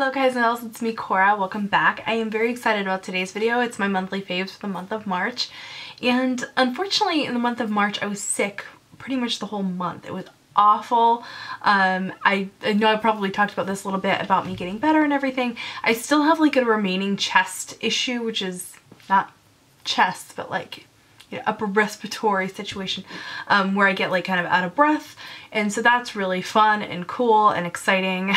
Hello guys and girls, it's me Cora. Welcome back. I am very excited about today's video. It's my monthly faves for the month of March. And unfortunately in the month of March I was sick pretty much the whole month. It was awful. I know I probably talked about this a little bit about me getting better and everything. I still have like a remaining chest issue, which is not chest but like upper respiratory situation where I get like kind of out of breath, and so that's really fun and cool and exciting.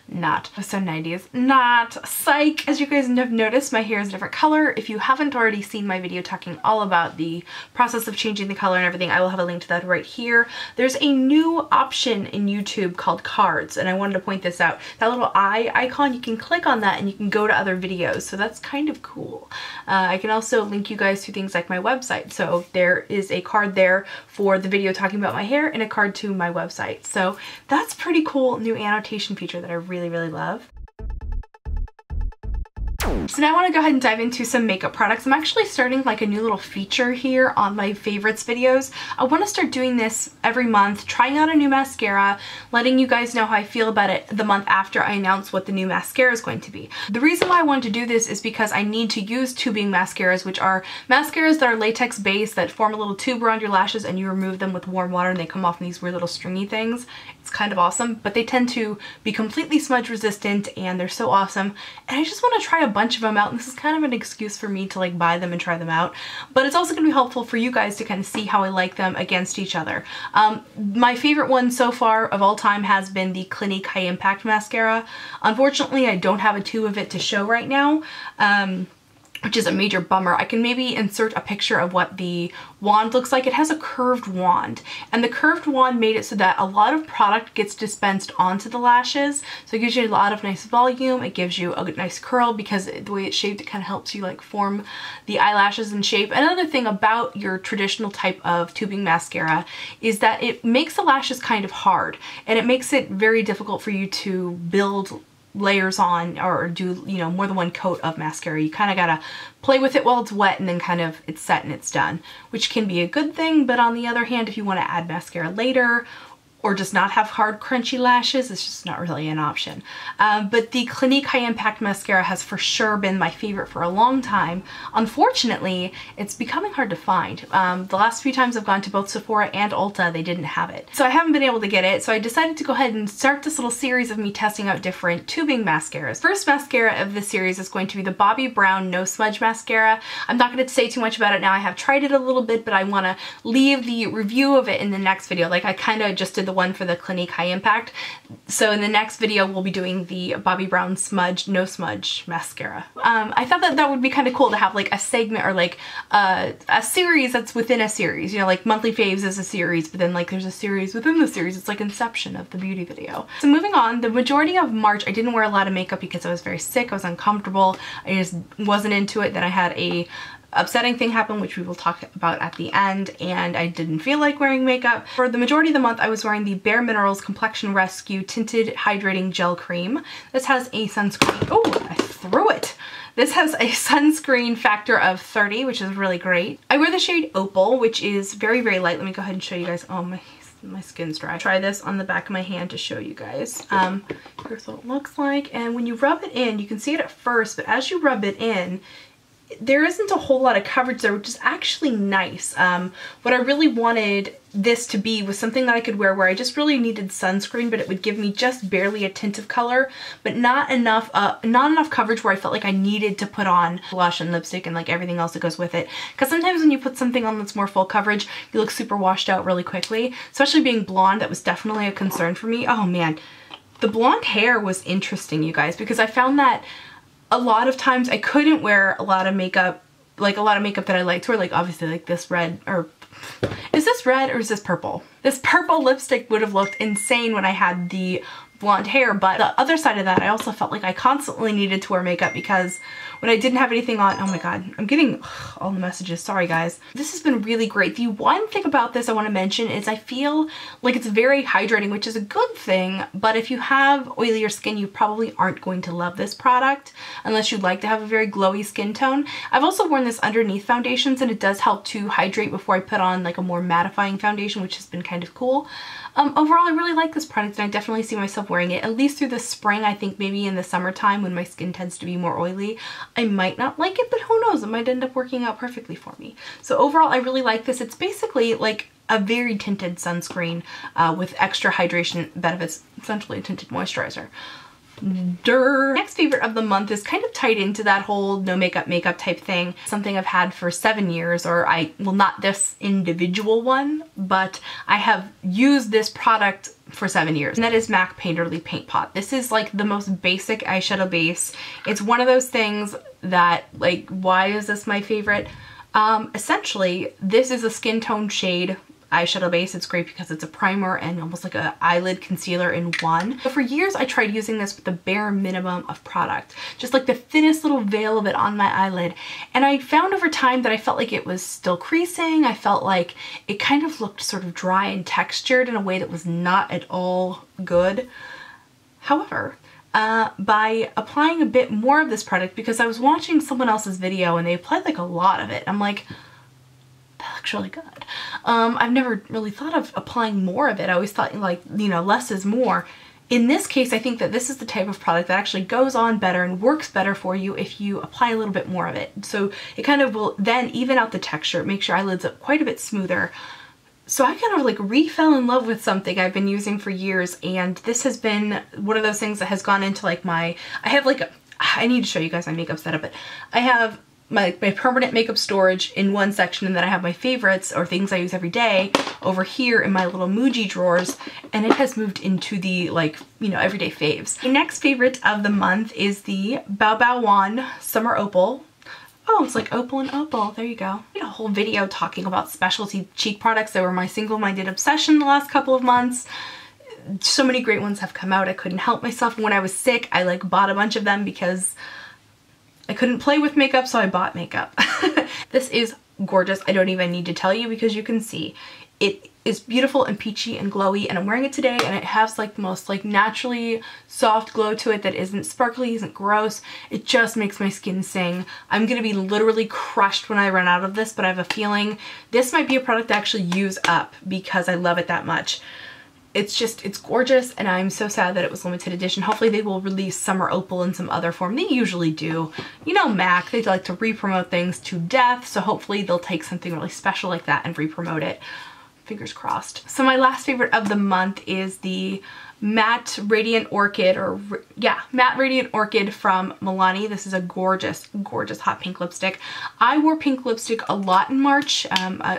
Not so 90s, not psych. As you guys have noticed, my hair is a different color. If you haven't already seen my video talking all about the process of changing the color and everything, I will have a link to that right here. There's a new option in YouTube called cards, and I wanted to point this out. That little eye icon, you can click on that and you can go to other videos, so that's kind of cool. I can also link you guys to things like my website. So there is a card there for the video talking about my hair and a card to my website. So that's pretty cool new annotation feature that I really love. So now I want to go ahead and dive into some makeup products. I'm actually starting like a new little feature here on my favorites videos. I want to start doing this every month, trying out a new mascara, letting you guys know how I feel about it the month after I announce what the new mascara is going to be. The reason why I wanted to do this is because I need to use tubing mascaras, which are mascaras that are latex based that form a little tube around your lashes and you remove them with warm water and they come off in these weird little stringy things. It's kind of awesome, but they tend to be completely smudge resistant and they're so awesome. And I just want to try a bunch of them out, and this is kind of an excuse for me to like buy them and try them out, but it's also going to be helpful for you guys to kind of see how I like them against each other. My favorite one so far of all time has been the Clinique High Impact Mascara. Unfortunately, I don't have a tube of it to show right now, which is a major bummer. I can maybe insert a picture of what the wand looks like. It has a curved wand, and the curved wand made it so that a lot of product gets dispensed onto the lashes. So it gives you a lot of nice volume. It gives you a nice curl because the way it's shaped, it kind of helps you like form the eyelashes in shape. Another thing about your traditional type of tubing mascara is that it makes the lashes kind of hard, and it makes it very difficult for you to build layers on or do, you know, more than one coat of mascara. You kind of gotta play with it while it's wet and then kind of it's set and it's done, which can be a good thing. But on the other hand, if you want to add mascara later or just not have hard crunchy lashes, it's just not really an option. But the Clinique High Impact Mascara has for sure been my favorite for a long time. Unfortunately, it's becoming hard to find. The last few times I've gone to both Sephora and Ulta, they didn't have it. So I haven't been able to get it, so I decided to go ahead and start this little series of me testing out different tubing mascaras. First mascara of this series is going to be the Bobbi Brown No Smudge Mascara. I'm not going to say too much about it now. I have tried it a little bit, but I want to leave the review of it in the next video. Like I kind of just did the one for the Clinique High Impact. So in the next video, we'll be doing the Bobbi Brown Smudge No Smudge Mascara. I thought that that would be kind of cool to have like a segment or like a series that's within a series. You know, like Monthly Faves is a series, but then like there's a series within the series. It's like Inception of the beauty video. So moving on, the majority of March, I didn't wear a lot of makeup because I was very sick. I was uncomfortable. I just wasn't into it. Then I had a upsetting thing happened, which we will talk about at the end, and I didn't feel like wearing makeup. For the majority of the month, I was wearing the Bare Minerals Complexion Rescue Tinted Hydrating Gel Cream. This has a sunscreen. Oh, I threw it. This has a sunscreen factor of 30, which is really great. I wear the shade Opal, which is very light. Let me go ahead and show you guys. Oh, my skin's dry. Try this on the back of my hand to show you guys. Here's what it looks like, and when you rub it in, you can see it at first, but as you rub it in, there isn't a whole lot of coverage there, which is actually nice. What I really wanted this to be was something that I could wear where I just really needed sunscreen, but it would give me just barely a tint of color, but not enough coverage where I felt like I needed to put on blush and lipstick and like everything else that goes with it. Because sometimes when you put something on that's more full coverage, you look super washed out really quickly. Especially being blonde, that was definitely a concern for me. Oh man, the blonde hair was interesting, you guys, because I found that a lot of times I couldn't wear a lot of makeup, like a lot of makeup that I liked to wear, like obviously like this red, or is this red or is this purple? This purple lipstick would have looked insane when I had the blonde hair, but the other side of that, I also felt like I constantly needed to wear makeup because when I didn't have anything on, oh my god, I'm getting all the messages, sorry guys. This has been really great. The one thing about this I want to mention is I feel like it's very hydrating, which is a good thing, but if you have oilier skin, you probably aren't going to love this product unless you'd like to have a very glowy skin tone. I've also worn this underneath foundations, and it does help to hydrate before I put on like a more mattifying foundation, which has been kind of cool. Overall, I really like this product and I definitely see myself wearing it at least through the spring. I think maybe in the summertime when my skin tends to be more oily, I might not like it, but who knows, it might end up working out perfectly for me. So overall, I really like this. It's basically like a very tinted sunscreen with extra hydration benefits, essentially a tinted moisturizer. Next favorite of the month is kind of tied into that whole no makeup type thing. Something I've had for 7 years, or well, not this individual one, but I have used this product for 7 years, and that is MAC Painterly Paint Pot. This is like the most basic eyeshadow base. It's one of those things that, like, why is this my favorite? Essentially, this is a skin tone shade eyeshadow base. It's great because it's a primer and almost like an eyelid concealer in one. But for years I tried using this with the bare minimum of product, just like the thinnest little veil of it on my eyelid, and I found over time that I felt like it was still creasing. I felt like it kind of looked sort of dry and textured in a way that was not at all good. However, by applying a bit more of this product, because I was watching someone else's video and they applied like a lot of it, I'm like, that looks really good. I've never really thought of applying more of it. I always thought, like, you know, less is more. In this case, I think that this is the type of product that actually goes on better and works better for you if you apply a little bit more of it. So it kind of will then even out the texture, make your eyelids look quite a bit smoother. So I kind of like re-fell in love with something I've been using for years, and this has been one of those things that has gone into like I have like I need to show you guys my makeup setup, but I have my permanent makeup storage in one section, and then I have my favorites or things I use every day over here in my little Muji drawers, and it has moved into the, like, you know, everyday faves. The next favorite of the month is the Bao Bao Wan Summer Opal. Oh, it's like Opal and Opal. There you go. I did a whole video talking about specialty cheek products that were my single-minded obsession the last couple of months. So many great ones have come out. I couldn't help myself. When I was sick, I like bought a bunch of them because I couldn't play with makeup, so I bought makeup. This is gorgeous. I don't even need to tell you because you can see. It is beautiful and peachy and glowy, and I'm wearing it today, and it has like the most like naturally soft glow to it that isn't sparkly, isn't gross. It just makes my skin sing. I'm gonna be literally crushed when I run out of this, but I have a feeling this might be a product to actually use up because I love it that much. It's just, it's gorgeous, and I'm so sad that it was limited edition. Hopefully they will release Summer Opal in some other form. They usually do. You know, MAC, they like to re-promote things to death, so hopefully they'll take something really special like that and re-promote it. Fingers crossed. So my last favorite of the month is the Matte Radiant Orchid, or yeah, Matte Radiant Orchid from Milani. This is a gorgeous, gorgeous hot pink lipstick. I wore pink lipstick a lot in March,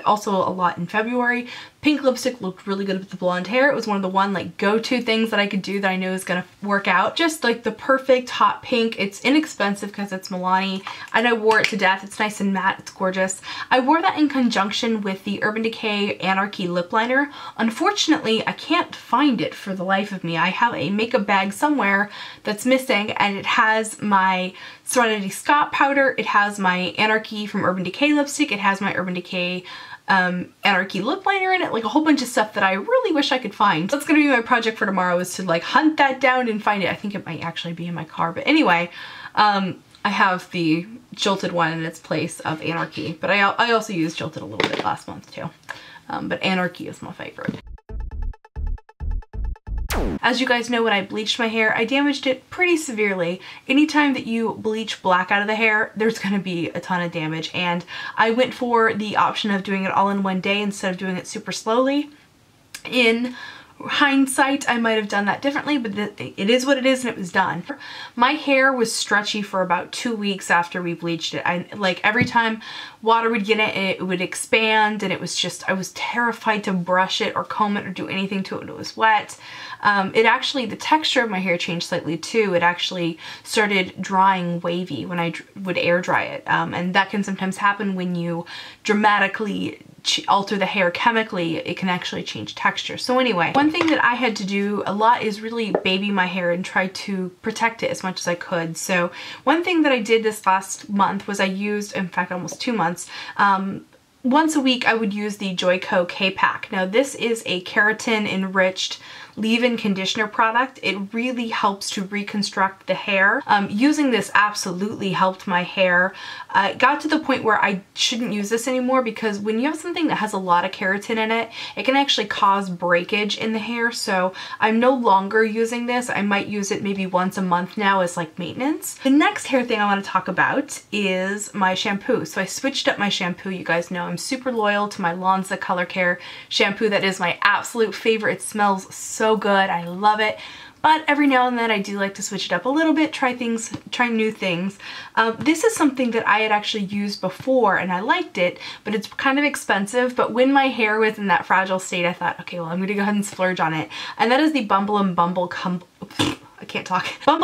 also a lot in February. Pink lipstick looked really good with the blonde hair. It was one of the like go-to things that I could do that I knew was gonna work out. Just like the perfect hot pink. It's inexpensive because it's Milani, and I wore it to death. It's nice and matte, it's gorgeous. I wore that in conjunction with the Urban Decay Anarchy lip liner. Unfortunately, I can't find it for the life of me. I have a makeup bag somewhere that's missing, and it has my Serenity Scott powder, it has my Anarchy from Urban Decay lipstick, it has my Urban Decay Anarchy lip liner in it, like a whole bunch of stuff that I really wish I could find. That's gonna be my project for tomorrow, is to like hunt that down and find it. I think it might actually be in my car, but anyway, I have the Jilted one in its place of Anarchy, but I also used Jilted a little bit last month too, but Anarchy is my favorite. As you guys know, when I bleached my hair, I damaged it pretty severely. Anytime that you bleach black out of the hair, there's gonna be a ton of damage, and I went for the option of doing it all in one day instead of doing it super slowly. In hindsight, I might have done that differently, but it is what it is, and it was done. My hair was stretchy for about 2 weeks after we bleached it. Like every time water would get in it, it would expand, and it was just, I was terrified to brush it or comb it or do anything to it when it was wet. It actually, the texture of my hair changed slightly too. It actually started drying wavy when I would air dry it, and that can sometimes happen when you dramatically alter the hair chemically. It can actually change texture. So anyway, one thing that I had to do a lot is really baby my hair and try to protect it as much as I could. So one thing that I did this last month was I used, in fact almost 2 months, once a week I would use the Joico K-Pack. Now this is a keratin enriched leave-in conditioner product. It really helps to reconstruct the hair. Using this absolutely helped my hair. It got to the point where I shouldn't use this anymore because when you have something that has a lot of keratin in it, it can actually cause breakage in the hair. So I'm no longer using this. I might use it maybe once a month now as like maintenance. The next hair thing I want to talk about is my shampoo. So I switched up my shampoo. You guys know I'm super loyal to my Lanza Color Care shampoo. That is my absolute favorite. It smells so good. I love it. But every now and then I do like to switch it up a little bit, try new things. This is something that I had actually used before and I liked it, but it's kind of expensive. But when my hair was in that fragile state, I thought, okay, well, I'm gonna go ahead and splurge on it. And that is the Bumble and Bumble Bumble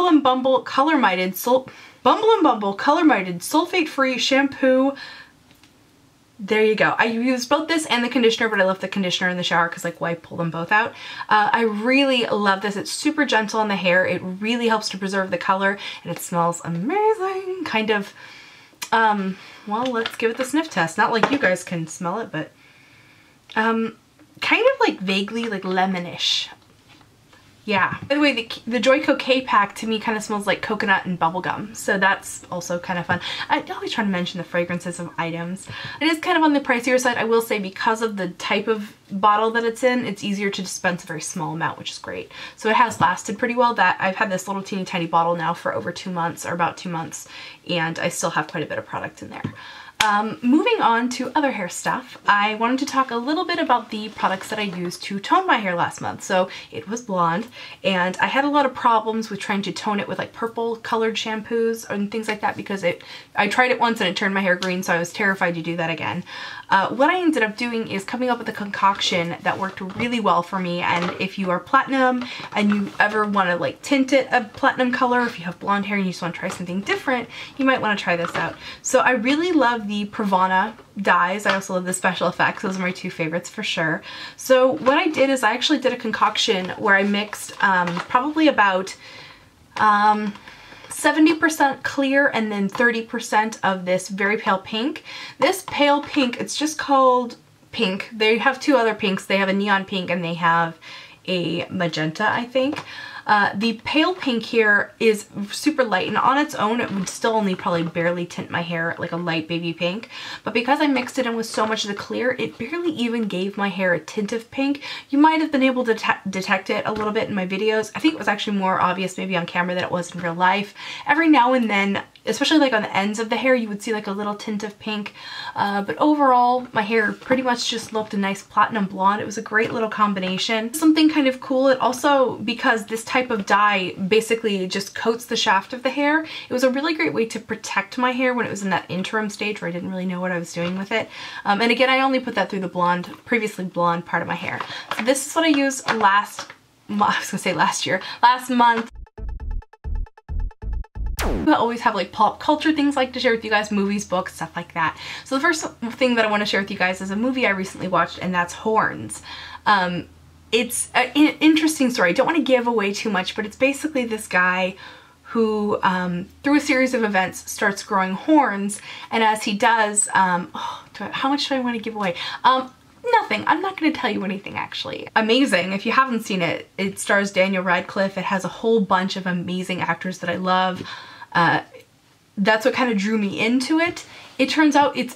and Bumble Color-Minded Sulfate-Free Shampoo. There you go. I used both this and the conditioner, but I left the conditioner in the shower because like why pull them both out? I really love this. It's super gentle on the hair. It really helps to preserve the color and it smells amazing. Kind of, well, let's give it the sniff test. Not like you guys can smell it, but kind of like vaguely like lemonish. Yeah. By the way, the Joico K-Pack to me kind of smells like coconut and bubblegum, so that's also kind of fun. I always try to mention the fragrances of items. It is kind of on the pricier side, I will say, because of the type of bottle that it's in. It's easier to dispense a very small amount, which is great. So it has lasted pretty well. That I've had this little teeny tiny bottle now for over 2 months, or about 2 months, and I still have quite a bit of product in there. Moving on to other hair stuff, I wanted to talk a little bit about the products that I used to tone my hair last month. So it was blonde, and I had a lot of problems with trying to tone it with like purple colored shampoos and things like that because I tried it once and it turned my hair green, so I was terrified to do that again. What I ended up doing is coming up with a concoction that worked really well for me, and if you are platinum and you ever want to like tint it a platinum color, if you have blonde hair and you just want to try something different, you might want to try this out. So I really love the Pravana dyes. I also love the special effects. Those are my two favorites for sure. So what I did is I actually did a concoction where I mixed probably about 70% clear and then 30% of this very pale pink. This pale pink, it's just called pink. They have two other pinks. They have a neon pink and they have a magenta, I think. The pale pink here is super light, and on its own it would still only probably barely tint my hair like a light baby pink, but because I mixed it in with so much of the clear, it barely even gave my hair a tint of pink. You might have been able to detect it a little bit in my videos. I think it was actually more obvious maybe on camera than it was in real life. Every now and then, especially like on the ends of the hair, you would see like a little tint of pink, but overall my hair pretty much just looked a nice platinum blonde. It was a great little combination. Something kind of cool, it also, because this type of dye basically just coats the shaft of the hair, it was a really great way to protect my hair when it was in that interim stage where I didn't really know what I was doing with it. And again, I only put that through the previously blonde part of my hair. So this is what I used last month. I always have like pop culture things like to share with you guys, movies, books, stuff like that. So the first thing that I want to share with you guys is a movie I recently watched, and that's Horns. It's an interesting story. I don't want to give away too much, but it's basically this guy who, through a series of events, starts growing horns, and as he does, how much do I want to give away? Nothing. I'm not going to tell you anything, actually. Amazing. If you haven't seen it, it stars Daniel Radcliffe. It has a whole bunch of amazing actors that I love. That's what kind of drew me into it. It turns out it's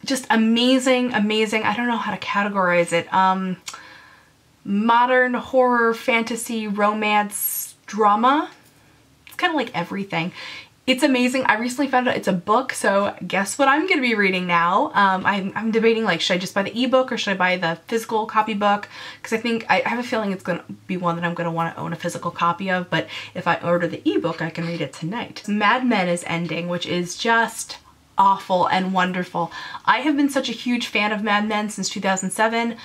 just amazing, I don't know how to categorize it. Modern horror, fantasy, romance, drama. It's kind of like everything. It's amazing. I recently found out it's a book, so guess what I'm going to be reading now? I'm debating, like, should I just buy the ebook or should I buy the physical copybook? Because I have a feeling it's going to be one that I'm going to want to own a physical copy of, but if I order the ebook, I can read it tonight. Mad Men is ending, which is just awful and wonderful. I have been such a huge fan of Mad Men since 2007.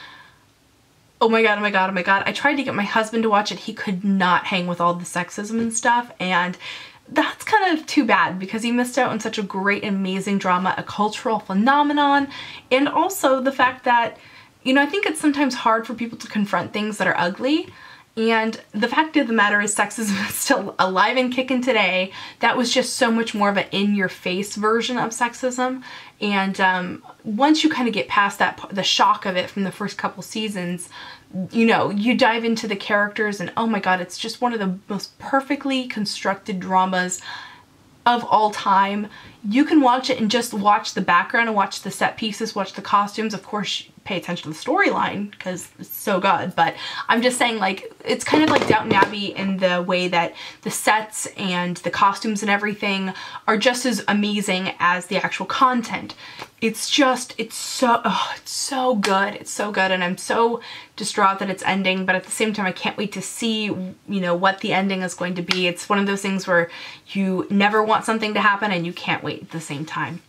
Oh my god, oh my god, oh my god. I tried to get my husband to watch it. He could not hang with all the sexism and stuff, and that's kind of too bad because he missed out on such a great, amazing drama, a cultural phenomenon, and also the fact that, you know, I think it's sometimes hard for people to confront things that are ugly, and the fact of the matter is sexism is still alive and kicking today. That was just so much more of an in-your-face version of sexism, and once you kind of get past that, the shock of it from the first couple seasons, you know, you dive into the characters and oh my god, it's just one of the most perfectly constructed dramas of all time. You can watch it and just watch the background and watch the set pieces, watch the costumes. Of course, pay attention to the storyline because it's so good. But I'm just saying, like, it's kind of like Downton Abbey in the way that the sets and the costumes and everything are just as amazing as the actual content. It's just, it's so good. It's so good, and I'm so distraught that it's ending, but at the same time, I can't wait to see, you know, what the ending is going to be. It's one of those things where you never want something to happen and you can't wait at the same time.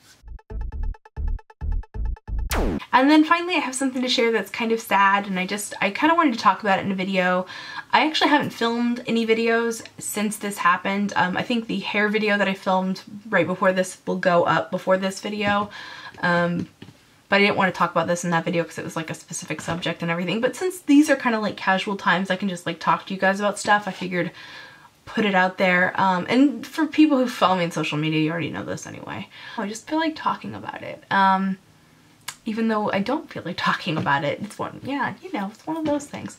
And then finally, I have something to share that's kind of sad, and I kind of wanted to talk about it in a video. I actually haven't filmed any videos since this happened. I think the hair video that I filmed right before this will go up before this video. But I didn't want to talk about this in that video because it was like a specific subject and everything. But since these are kind of like casual times, I can just like talk to you guys about stuff. I figured put it out there. And for people who follow me on social media, you already know this anyway. I just feel like talking about it. Even though I don't feel like talking about it. It's one, yeah, you know, it's one of those things.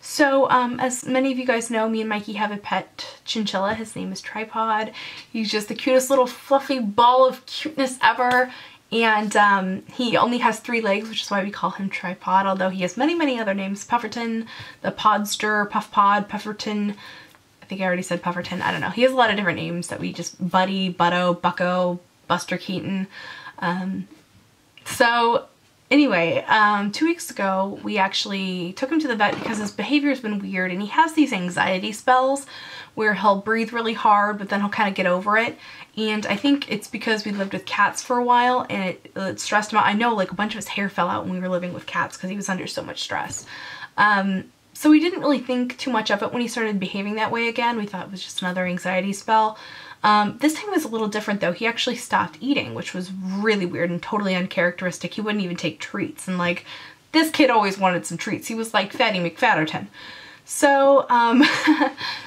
So, as many of you guys know, me and Mikey have a pet chinchilla. His name is Tripod. He's just the cutest little fluffy ball of cuteness ever. And he only has 3 legs, which is why we call him Tripod, although he has many, many other names. Pufferton, the Podster, Puff Pod, Pufferton. I think I already said Pufferton. I don't know. He has a lot of different names that we just, Buddy, Butto, Bucko, Buster Keaton. So anyway, 2 weeks ago, we actually took him to the vet because his behavior has been weird, and he has these anxiety spells where he'll breathe really hard, but then he'll kind of get over it. And I think it's because we lived with cats for a while, and it stressed him out. I know, like, a bunch of his hair fell out when we were living with cats because he was under so much stress. So we didn't really think too much of it when he started behaving that way again. We thought it was just another anxiety spell. This time was a little different though. He actually stopped eating, which was really weird and totally uncharacteristic. He wouldn't even take treats, and like, this kid always wanted some treats. He was like Fatty McFatterton. So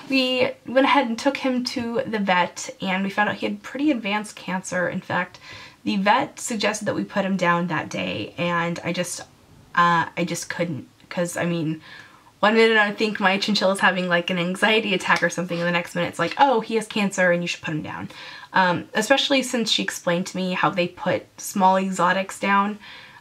we went ahead and took him to the vet, and we found out he had pretty advanced cancer. In fact, the vet suggested that we put him down that day, and I just couldn't, because I mean, one minute I think my chinchilla's having like an anxiety attack or something, and the next minute it's like, oh, he has cancer and you should put him down. Especially since she explained to me how they put small exotics down.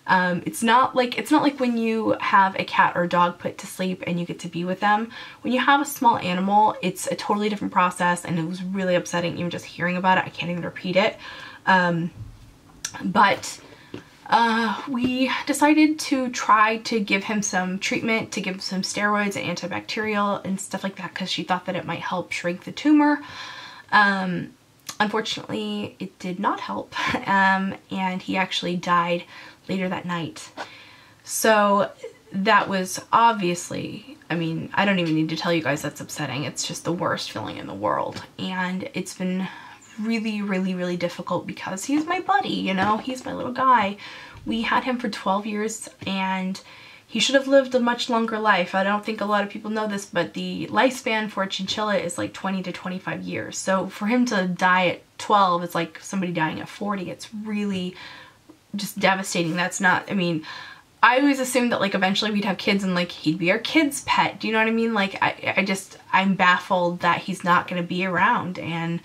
It's not like when you have a cat or a dog put to sleep and you get to be with them. When you have a small animal, it's a totally different process, and it was really upsetting even just hearing about it. I can't even repeat it. We decided to try to give him some treatment, to give him some steroids and antibacterial and stuff like that, because she thought that it might help shrink the tumor. Unfortunately, it did not help, and he actually died later that night. So that was obviously, I mean, I don't even need to tell you guys that's upsetting. It's just the worst feeling in the world, and it's been really, really, really difficult because he's my buddy, you know, he's my little guy. We had him for 12 years, and he should have lived a much longer life. I don't think a lot of people know this, but the lifespan for a chinchilla is like 20 to 25 years. So for him to die at 12, it's like somebody dying at 40. It's really just devastating. That's not, I mean, I always assumed that like eventually we'd have kids and like he'd be our kid's pet. Do you know what I mean? Like I'm baffled that he's not going to be around, and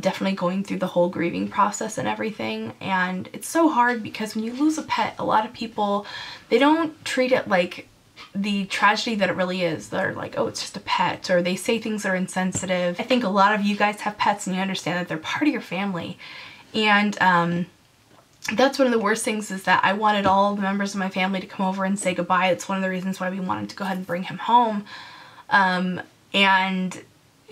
definitely going through the whole grieving process and everything. And it's so hard because when you lose a pet, a lot of people, they don't treat it like the tragedy that it really is. They're like, oh, it's just a pet, or they say things that are insensitive. I think a lot of you guys have pets and you understand that they're part of your family. And that's one of the worst things, is that I wanted all the members of my family to come over and say goodbye. It's one of the reasons why we wanted to go ahead and bring him home. And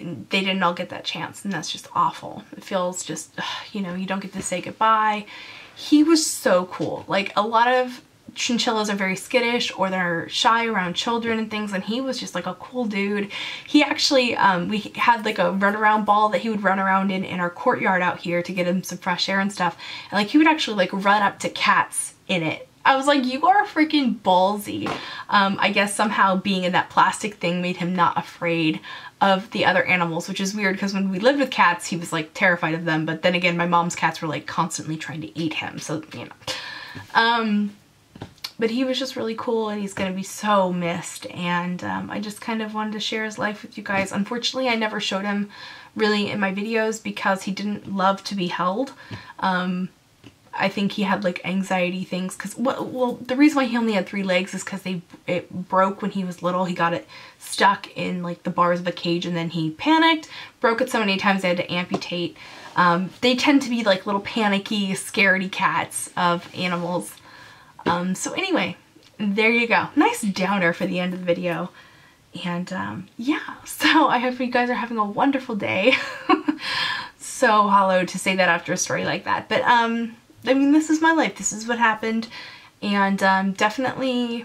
they didn't all get that chance, and that's just awful. It feels just, you know, you don't get to say goodbye. He was so cool. Like, a lot of chinchillas are very skittish, or they're shy around children and things, and he was just like a cool dude. He actually, we had like a runaround ball that he would run around in our courtyard out here to get him some fresh air and stuff, and like he would actually like run up to cats in it. I was like, you are freaking ballsy. I guess somehow being in that plastic thing made him not afraid of the other animals, which is weird because when we lived with cats, he was like terrified of them. But then again, my mom's cats were like constantly trying to eat him. So, you know. But he was just really cool, and he's going to be so missed, and I just kind of wanted to share his life with you guys. Unfortunately, I never showed him really in my videos because he didn't love to be held. I think he had like anxiety things because, well, the reason why he only had 3 legs is because it broke when he was little. He got it stuck in like the bars of a cage, and then he panicked, broke it so many times they had to amputate. They tend to be like little panicky, scaredy cats of animals. So anyway, there you go. Nice downer for the end of the video. And yeah, so I hope you guys are having a wonderful day. So hollow to say that after a story like that. But I mean, this is my life. This is what happened. And definitely,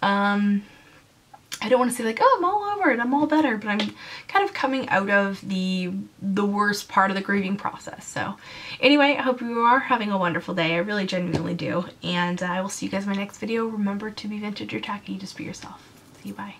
I don't want to say like, oh, I'm all over it, I'm all better, but I'm kind of coming out of the worst part of the grieving process. So anyway, I hope you are having a wonderful day. I really genuinely do. And I will see you guys in my next video. Remember to be vintage or tacky. Just be yourself. See you. Bye.